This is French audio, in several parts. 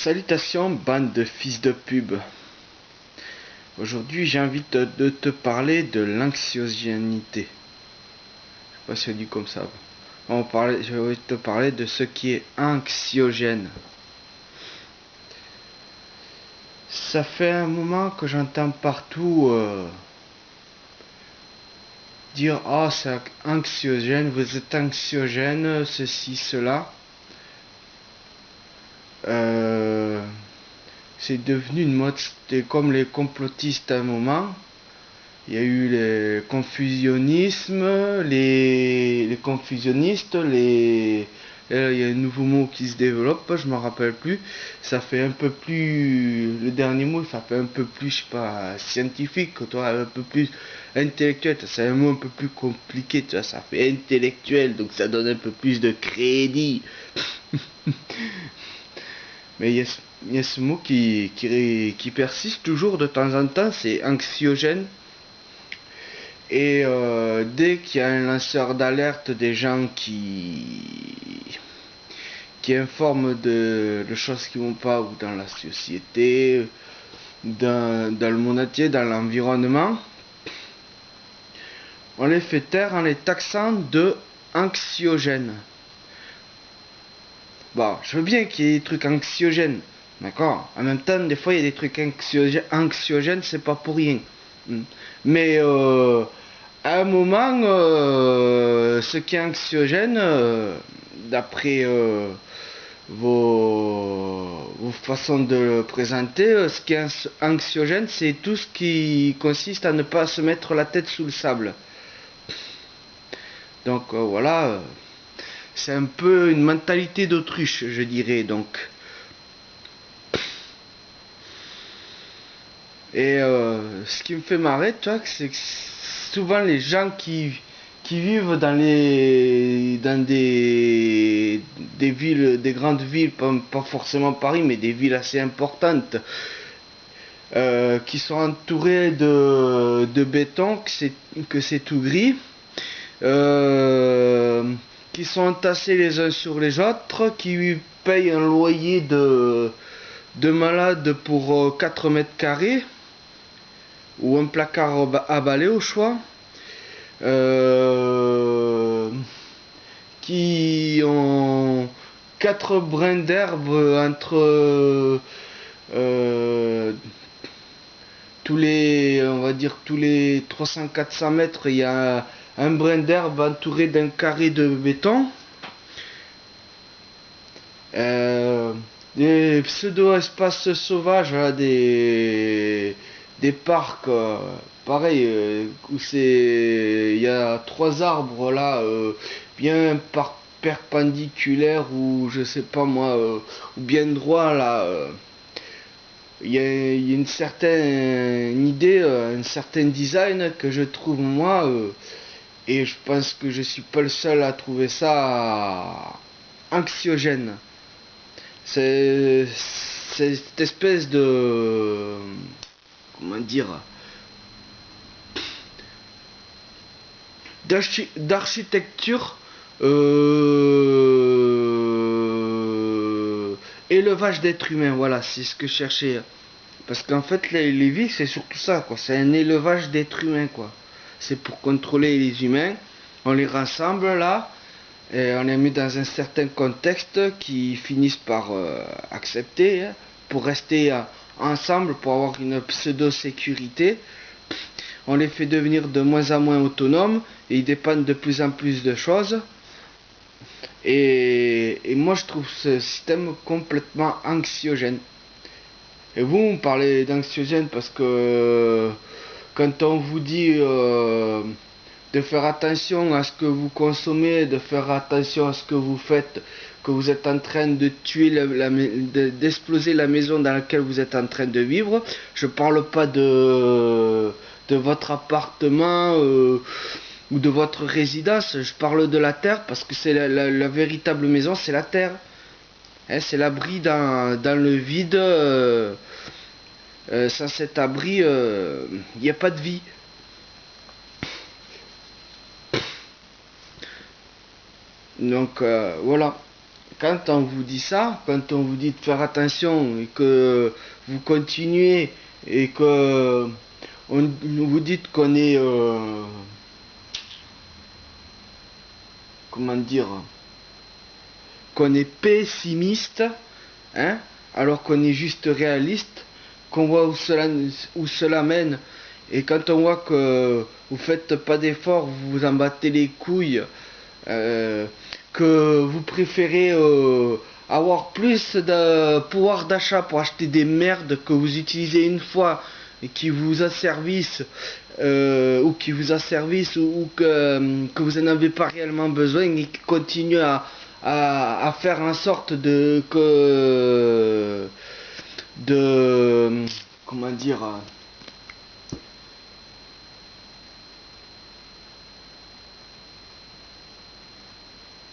Salutations, bande de fils de pub. Aujourd'hui, j'ai envie de te parler de l'anxiogénité. Je sais pas si on dit comme ça. Je vais te parler de ce qui est anxiogène. Ça fait un moment que j'entends partout dire oh, c'est anxiogène, vous êtes anxiogène, ceci, cela. C'est devenu une mode, c'était comme les complotistes à un moment. Il y a eu les confusionnismes, les confusionnistes, là, il y a un nouveau mot qui se développe, je m'en rappelle plus. Ça fait un peu plus, le dernier mot, ça fait un peu plus, je sais pas, scientifique, toi, un peu plus intellectuel. C'est un mot un peu plus compliqué, tu vois, ça fait intellectuel, donc ça donne un peu plus de crédit. Mais il y a ce mot qui persiste toujours de temps en temps, c'est anxiogène. Et dès qu'il y a un lanceur d'alerte, des gens qui informent de choses qui vont pas, ou dans la société, dans le monde entier, dans l'environnement, on les fait taire en les taxant de anxiogènes. Bon, je veux bien qu'il y ait des trucs anxiogènes, d'accord. En même temps, des fois, il y a des trucs anxiogènes, c'est pas pour rien. Mais à un moment, ce qui est anxiogène, d'après vos façons de le présenter, ce qui est anxiogène, c'est tout ce qui consiste à ne pas se mettre la tête sous le sable. Donc voilà. C'est un peu une mentalité d'autruche, je dirais, donc. Et ce qui me fait marrer, tu vois, c'est que souvent les gens qui vivent dans des villes, des grandes villes, pas forcément Paris, mais des villes assez importantes, qui sont entourées de béton, que c'est tout gris. Qui sont entassés les uns sur les autres, qui payent un loyer de malade pour 4 mètres carrés, ou un placard à balai au choix, qui ont 4 brins d'herbe entre on va dire tous les 300-400 mètres, il y a un brin d'herbe entouré d'un carré de béton. Des pseudo-espaces sauvages, là, des parcs, pareil, où il y a 3 arbres là, bien perpendiculaires, ou je sais pas moi, ou bien droit là. Il y a une certaine idée, un certain design que je trouve moi, et je pense que je suis pas le seul à trouver ça anxiogène. C'est cette espèce de, comment dire, d'architecture, élevage d'êtres humains, voilà, c'est ce que je cherchais. Parce qu'en fait, les villes, c'est surtout ça, quoi. C'est un élevage d'êtres humains, quoi. C'est pour contrôler les humains. On les rassemble là, et on les met dans un certain contexte qui finissent par accepter, hein, pour rester ensemble, pour avoir une pseudo-sécurité. On les fait devenir de moins en moins autonomes, et ils dépendent de plus en plus de choses. Et moi, je trouve ce système complètement anxiogène. Et vous parlez d'anxiogène parce que quand on vous dit de faire attention à ce que vous consommez, de faire attention à ce que vous faites, que vous êtes en train de tuer, d'exploser la maison dans laquelle vous êtes en train de vivre, je parle pas de votre appartement ou de votre résidence, je parle de la terre, parce que c'est la véritable maison, c'est la terre. Hein, c'est l'abri dans le vide. Sans cet abri, il n'y a pas de vie. Donc voilà. quand on vous dit ça, quand on vous dit de faire attention et que vous continuez et que on vous dites qu'on est comment dire, qu'on est pessimiste, hein, alors qu'on est juste réaliste, qu'on voit où cela mène, et quand on voit que vous faites pas d'efforts, vous vous en battez les couilles, que vous préférez avoir plus de pouvoir d'achat pour acheter des merdes que vous utilisez une fois et qui vous asservissent, ou qui vous asservissent, ou que vous n'en avez pas réellement besoin et qui continuent à faire en sorte de comment dire,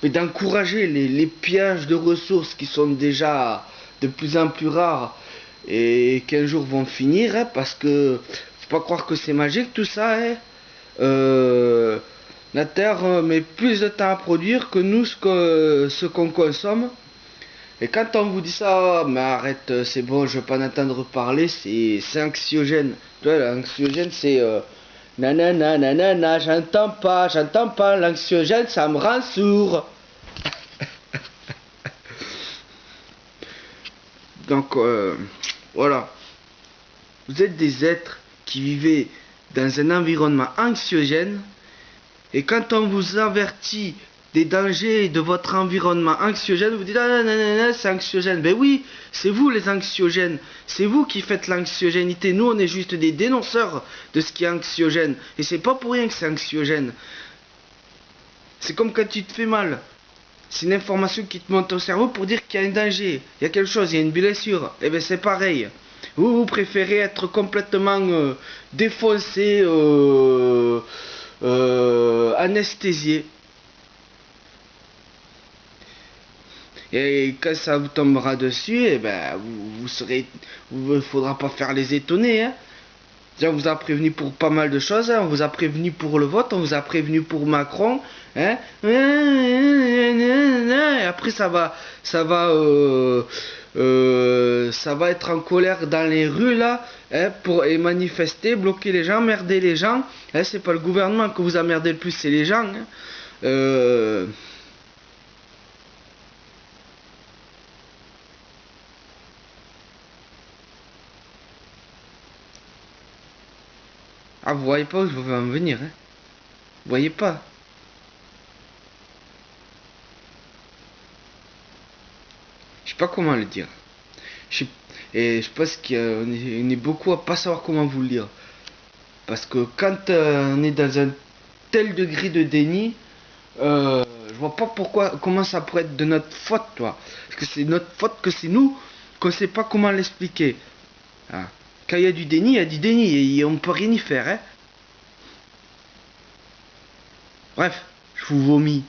mais d'encourager les pillages de ressources qui sont déjà de plus en plus rares et qu'un jour vont finir, hein, parce que faut pas croire que c'est magique tout ça, hein. La Terre met plus de temps à produire que nous ce qu'on consomme. Et quand on vous dit ça, mais arrête, c'est bon, je veux pas en entendre parler, c'est anxiogène. Tu vois, l'anxiogène, c'est nanana, nanana, j'entends pas, l'anxiogène, ça me rend sourd. Donc, voilà. Vous êtes des êtres qui vivez dans un environnement anxiogène, et quand on vous avertit des dangers de votre environnement anxiogène, vous dites ah non, non, non, non, c'est anxiogène. Ben oui, c'est vous les anxiogènes, c'est vous qui faites l'anxiogénité. Nous on est juste des dénonceurs de ce qui est anxiogène, et c'est pas pour rien que c'est anxiogène. C'est comme quand tu te fais mal, c'est une information qui te monte au cerveau pour dire qu'il y a un danger, il y a quelque chose, il y a une blessure. Et ben c'est pareil. Vous préférez être complètement défoncé, anesthésié. Et quand ça vous tombera dessus, eh ben, vous serez, il faudra pas faire les étonner, hein. Déjà, on vous a prévenu pour pas mal de choses, hein. On vous a prévenu pour le vote, on vous a prévenu pour Macron, hein. Et après, ça va être en colère dans les rues là, hein, et manifester, bloquer les gens, merder les gens. Hein, c'est pas le gouvernement que vous a merdé le plus, c'est les gens, hein. Ah, vous voyez pas où je veux en venir, hein. Vous voyez pas. Je sais pas comment le dire. Je, et je pense qu'on est beaucoup à pas savoir comment vous le dire. Parce que quand on est dans un tel degré de déni, je vois pas comment ça pourrait être de notre faute, toi. Parce que c'est notre faute, que c'est nous qu'on sait pas comment l'expliquer. Hein. Quand il y a du déni, il y a du déni et on peut rien y faire, hein. Bref, je vous vomis.